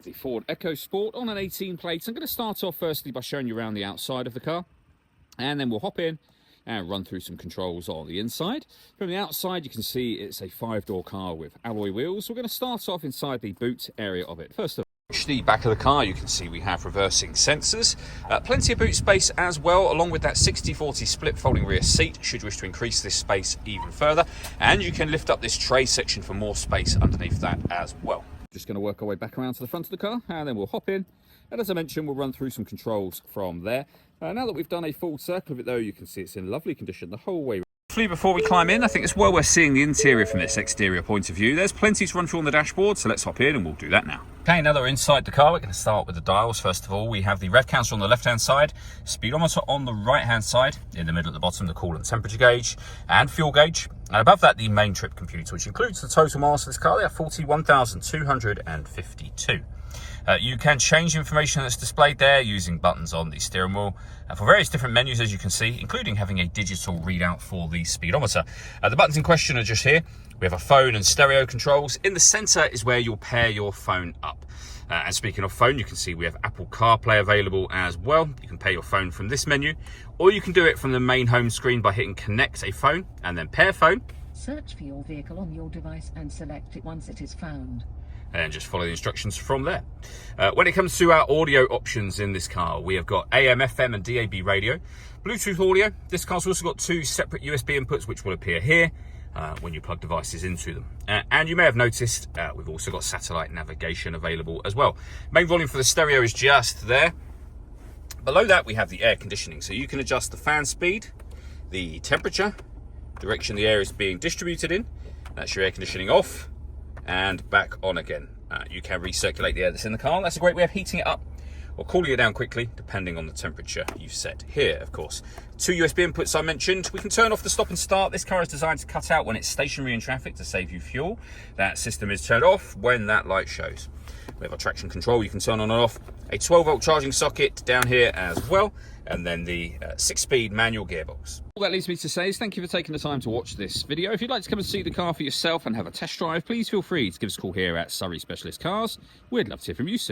The Ford Ecosport on an 18 plate. I'm going to start off firstly by showing you around the outside of the car, and then we'll hop in and run through some controls on the inside. From the outside you can see it's a 5-door car with alloy wheels. We're going to start off inside the boot area of it. First of all, the back of the car, you can see we have reversing sensors, plenty of boot space as well, along with that 60/40 split folding rear seat should you wish to increase this space even further, and you can lift up this tray section for more space underneath that as well. Just going to work our way back around to the front of the car, and then we'll hop in, and as I mentioned, we'll run through some controls from there. Now that we've done a full circle of it though, you can see it's in lovely condition the whole way. Before we climb in, I think it's well worth seeing the interior from this exterior point of view. There's plenty to run through on the dashboard, so let's hop in and we'll do that now. Okay, now that we're inside the car, we're going to start with the dials. First of all, we have the rev counter on the left-hand side, speedometer on the right-hand side, in the middle at the bottom, the coolant temperature gauge and fuel gauge. And above that, the main trip computer, which includes the total miles for this car. They are 41,252. You can change information that's displayed there using buttons on the steering wheel for various different menus, as you can see, including having a digital readout for the speedometer. The buttons in question are just here. We have a phone and stereo controls. In the center is where you'll pair your phone up. And speaking of phone, you can see we have Apple CarPlay available as well. You can pair your phone from this menu, or you can do it from the main home screen by hitting connect a phone and then pair phone. Search for your vehicle on your device and select it once it is found. And just follow the instructions from there. When it comes to our audio options in this car, we have got AM, FM and DAB radio, Bluetooth audio. This car's also got 2 separate USB inputs, which will appear here when you plug devices into them. And you may have noticed we've also got satellite navigation available as well. Main volume for the stereo is just there. Below that we have the air conditioning, so you can adjust the fan speed, the temperature, direction the air is being distributed in. That's your air conditioning off and back on again. You can recirculate the air that's in the car. That's a great way of heating it up or cooling it down quickly, depending on the temperature you set here, of course. 2 USB inputs I mentioned. We can turn off the stop and start. This car is designed to cut out when it's stationary in traffic to save you fuel. That system is turned off when that light shows. We have our traction control. You can turn on and off. A 12-volt charging socket down here as well, and then the 6-speed manual gearbox. All that leaves me to say is thank you for taking the time to watch this video. If you'd like to come and see the car for yourself and have a test drive, please feel free to give us a call here at Surrey Specialist Cars. We'd love to hear from you soon.